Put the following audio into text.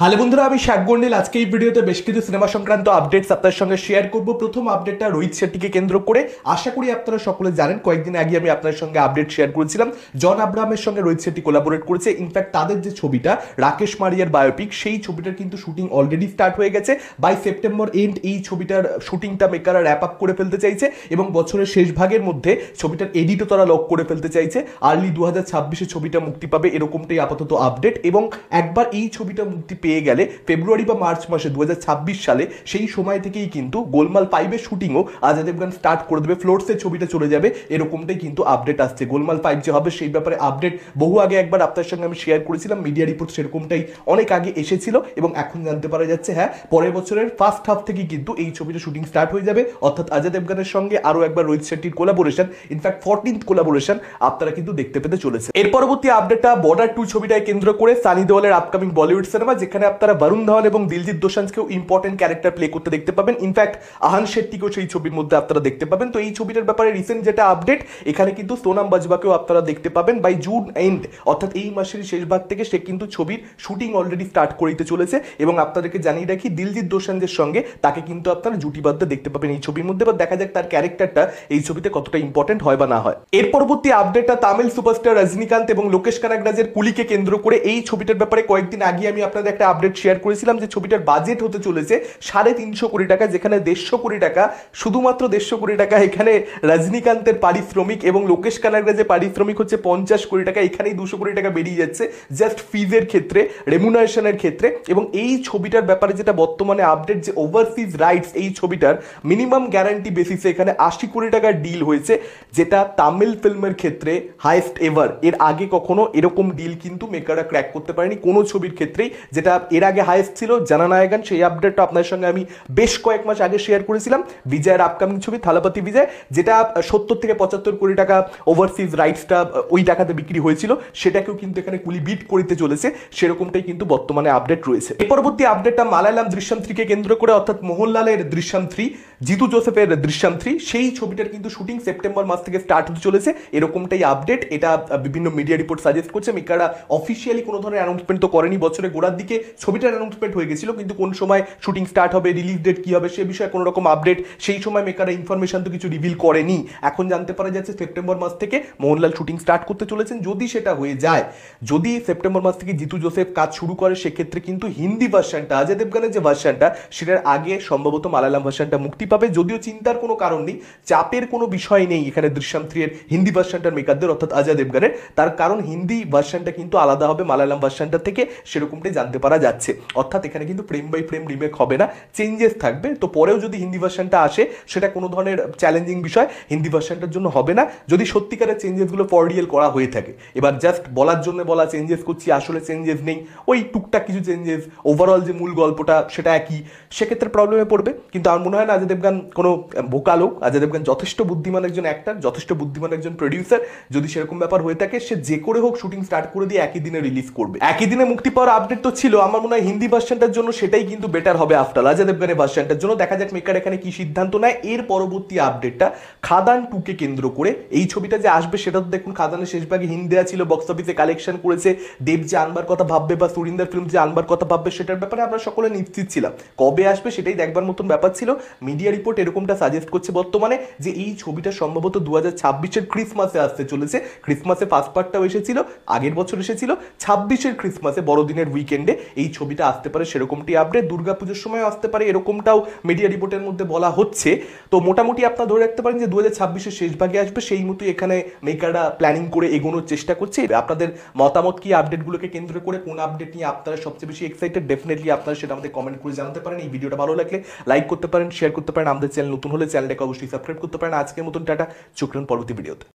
Hello বন্ধুরা, আমি শাক গন্ডিল। আজকে এই ভিডিওতে বেশ কিছু সিনেমা সংক্রান্ত আপডেটস আপনার সঙ্গে শেয়ার করব। প্রথম আপডেটটা রোহিত শেট্টিকে কেন্দ্র করে। আশা করি আপনারা সকলে জানেন, কয়েকদিন আগে আমি আপনার সঙ্গে আপডেট শেয়ার করেছিলাম জন আব্রাহামের সঙ্গে রোহিত শেট্টি কোলাবোরেট করেছে। ইনফ্যাক্ট তাদের যে ছবিটা রাকেশ মারিয়ার বায়োপিক, সেই ছবিটার কিন্তু শুটিং অলরেডি স্টার্ট হয়ে গেছে। বাই সেপ্টেম্বর এন্ড এই ছবিটার শুটিংটা মেকাররা র্যাপ আপ করে ফেলতে চাইছে এবং বছরের শেষ ভাগের মধ্যে ছবিটার এডিটও তারা লক করে ফেলতে চাইছে। আর্লি 2026-এ ছবিটা মুক্তি পাবে, এরকমটাই আপাতত আপডেট। এবং একবার এই ছবিটা মুক্তি পেয়ে গেলে ফেব্রুয়ারি বা মার্চ মাসে 2026 সালে সেই সময় থেকেই কিন্তু গোলমাল 5-এর শুটিংও অজয় দেবগন স্টার্ট করে দেবে। ফ্লোরসের ছবিটা চলে যাবে, এরকমটাই কিন্তু আপডেট আসছে। গোলমাল 5 যে হবে সেই ব্যাপারে আপডেট বহু আগে একবার আপনার সঙ্গে আমি শেয়ার করেছিলাম। মিডিয়া রিপোর্ট সেরকমটাই অনেক আগে এসেছিল এবং এখন জানতে পারা যাচ্ছে হ্যাঁ, পরের বছরের ফার্স্ট হাফ থেকে কিন্তু এই ছবিটা শুটিং স্টার্ট হয়ে যাবে। অর্থাৎ অজয় দেবগনের সঙ্গে আরো একবার রোহিত শেট্টির কোলাবোরেশন, ইনফ্যাক্ট 14th কোলাবোরেশন আপনারা কিন্তু দেখতে পেতে চলেছে। এর পরবর্তী আপডেটটা বর্ডার 2 ছবিটাকে কেন্দ্র করে সানি দেওয়ালের আপকামিং বলিউড সিনেমা, যেখানে আপনারা বরুণ ধাওয়ান এবং দিলজিৎ দোসাঞ্জকেও ইম্পর্টেন্ট ক্যারেক্টার প্লে করতে দেখতে পাবেন। ইনফ্যাক্ট আহান শেট্টিকেও সেই ছবির মধ্যে আপনারা দেখতে পাবেন। তো এই ছবিটার ব্যাপারে রিসেন্ট যেটা আপডেট, এখানে কিন্তু সোনাম বাজওয়াকেও আপনারা দেখতে পাবেন বাই জুন এন্ড, অর্থাৎ এই মাসের শেষ ভাগ থেকে সে কিন্তু ছবির শুটিং অলরেডি স্টার্ট করিতে চলেছে। এবং আপনাদেরকে জানিয়ে রাখি, দিলজিৎ দোসাঞ্জের সঙ্গে তাকে কিন্তু আপনারা জুটিবদ্ধ দেখতে পাবেন এই ছবির মধ্যে। বা দেখা যাক তার ক্যারেক্টারটা এই ছবিতে কতটা ইম্পর্টেন্ট হয় বা না হয়। এর পরবর্তী আপডেটটা তামিল সুপারস্টার রজনীকান্ত এবং লোকেশ কানাগরাজের কুলিকে কেন্দ্র করে। এই ছবিটার ব্যাপারে কয়েকদিন আগে আমি আপনাদের একটা আপডেট শেয়ার করেছিলাম যে ছবিটার বাজেট হতে চলেছে 350 কোটি টাকা, যেখানে 150 কোটি টাকা, শুধুমাত্র 150 কোটি টাকা এখানে রজনীকান্তের পারিশ্রমিক এবং লোকেশ কানাগরাজের পারিশ্রমিক হচ্ছে 50 কোটি টাকা। এখানেই 200 কোটি টাকা বেরিয়ে যাচ্ছে জাস্ট ফিজের ক্ষেত্রে, রেমুনারেশনের ক্ষেত্রে। এবং এই ছবিটার ব্যাপারে যেটা বর্তমানে আপডেট, যে ওভারসিজ রাইটস এই ছবিটার মিনিমাম গ্যারান্টি বেসিসে এখানে 80 কোটি টাকার ডিল হয়েছে, যেটা তামিল ফিল্মের ক্ষেত্রে হাইয়েস্ট এভার। এর আগে কখনো এরকম ডিল কিন্তু মেকাররা ক্র্যাক করতে পারেনি কোনো ছবির ক্ষেত্রেই। যেটা এর আগে হাইয়েস্ট ছিল জানানায়গান, সেই আপডেটটা আপনার সঙ্গে আমি বেশ কয়েক মাস আগে শেয়ার করেছিলাম। বিজয়ের আপকামিং ছবি থালাপতি বিজয়, যেটা 70 থেকে 75 কোটি টাকা ওভারসিজ রাইটসটা ওই টাকাতে বিক্রি হয়েছিল, সেটাকেও কিন্তু এখানে কুলি বিট করতে চলেছে। সেরকমটাই কিন্তু বর্তমানে আপডেট রয়েছে। এর পরবর্তী আপডেটটা মালায়ালাম দৃশ্যম 3-কে কেন্দ্র করে, অর্থাৎ মোহনলালের দৃশ্যম 3, জিতু জোসেফের দৃশ্যম 3, সেই ছবিটার কিন্তু শুটিং সেপ্টেম্বর মাস থেকে স্টার্ট হতে চলেছে, এরকমটাই আপডেট। এটা বিভিন্ন মিডিয়া রিপোর্ট সাজেস্ট করছে। মেকাররা অফিসিয়ালি কোনো ধরনের অ্যানাউন্সমেন্ট তো করেনি। বছরের গোড়ার দিকে ছবিটার অ্যানাউন্সমেন্ট হয়ে গেছিল, কিন্তু কোন সময় শুটিং স্টার্ট হবে, রিলিজ ডেট কি হবে, সে বিষয়ে কোনো রকম আপডেট সেই সময় মেকাররা ইনফরমেশন তো কিছু রিভিল করেনি। এখন জানতে পারা যাচ্ছে সেপ্টেম্বর মাস থেকে মোহনলাল শুটিং স্টার্ট করতে চলেছেন। যদি সেটা হয়ে যায়, যদি সেপ্টেম্বর মাস থেকে জিতু জোসেফ কাজ শুরু করে, সেক্ষেত্রে কিন্তু হিন্দি ভার্সনটা, অজয় দেবগনের যে ভার্সনটা, সেটার আগে সম্ভবত মালায়ালাম ভার্সনটা মুক্তি পাবে। যদিও চিন্তার কোনো কারণ নেই, চাপের কোনো বিষয় নেই এখানে দৃশ্যম 3 এর হিন্দি ভার্সনটার মেকারদের, অর্থাৎ অজয় দেবগনের। তার কারণ হিন্দি ভার্সনটা কিন্তু আলাদা হবে মালায়ালাম ভার্সনটা থেকে, সেরকমটাই জানতে পারা যাচ্ছে। অর্থাৎ এখানে কিন্তু ফ্রেম বাই ফ্রেম রিমেক হবে না, চেঞ্জেস থাকবে। তো পরেও যদি হিন্দি ভার্সনটা আসে, সেটা কোনো ধরনের চ্যালেঞ্জিং বিষয় হিন্দি ভার্সনটার জন্য হবে না, যদি সত্যিকারের চেঞ্জেসগুলো ফর রিয়েল করা হয়ে থাকে। এবার জাস্ট বলার জন্য বলা চেঞ্জেস করছি, আসলে চেঞ্জেস নেই, ওই টুকটাক কিছু চেঞ্জেস, ওভারঅল যে মূল গল্পটা সেটা একই, সেক্ষেত্রে প্রবলেমে পড়বে। কিন্তু আমার মনে হয় না অজয় দেবগন কোনো বোকা লোক। অজয় দেবগন যথেষ্ট বুদ্ধিমান একজন অ্যাক্টর, যথেষ্ট বুদ্ধিমান একজন প্রডিউসার। যদি সেরকম ব্যাপার হয়ে থাকে, সে যে করে হোক শুটিং স্টার্ট করে দিয়ে একই দিনে রিলিজ করবে। একই দিনে মুক্তি পাওয়ার আপডেট তো ছিল, আমার মনে হয় হিন্দি ভার্সনটার জন্য সেটাই কিন্তু বেটার হবে আফটার অজয় দেবগনের ভার্সনটার জন্য। দেখা যাক মেকার এখানে কি সিদ্ধান্ত নেয়। এর পরবর্তী আপডেটটা খাদান 2-কে কেন্দ্র করে। এই ছবিটা যে আসবে সেটা তো দেখুন, খাদানের শেষ ভাগে হিন্দি দেওয়া ছিল, বক্স অফিসে কালেকশন করেছে। দেব যে আনবার কথা ভাববে বা সুরিন্দর ফিল্ম যে আনবার কথা ভাববে, সেটার ব্যাপারে আমরা সকলে নিশ্চিত ছিলাম। কবে আসবে সেটাই দেখবার মতন ব্যাপার ছিল। মিডিয়া রিপোর্ট এরকমটা সাজেস্ট করছে বর্তমানে, যে এই ছবিটা সম্ভবত 2026-এর ক্রিসমাসে আসতে চলেছে। ক্রিসমাসে ফার্স্ট পার্টটাও এসেছিল, আগের বছর এসেছিল। 26-এর ক্রিসমাসে, বড়দিনের উইকেন্ডে এই ছবিটা আসতে পারে, সেরকমটি আপডেট। দুর্গাপুজোর সময় আসতে পারে, এরকমটাও মিডিয়া রিপোর্টের মধ্যে বলা হচ্ছে। তো মোটামুটি আপনারা ধরে রাখতে পারেন যে 2026-এর শেষ ভাগে আসবে, সেই মতোই এখানে মেকাররা প্ল্যানিং করে এগোনোর চেষ্টা করছে। আপনাদের মতামত কি আপডেটগুলোকে কেন্দ্র করে, কোন আপডেট নিয়ে আপনারা সবচেয়ে বেশি এক্সাইটেড, ডেফিনেটলি আপনারা সেটা আমাদের কমেন্ট করে জানাতে পারেন। এই ভিডিওটা ভালো লাগলে লাইক করতে পারেন, শেয়ার করতে পারেন। আমাদের চ্যানেল নতুন হলে চ্যানেলটাকে অবশ্যই সাবস্ক্রাইব করতে পারেন। আজকের মতন টাটা, চোখ রাখুন পরবর্তী ভিডিওতে।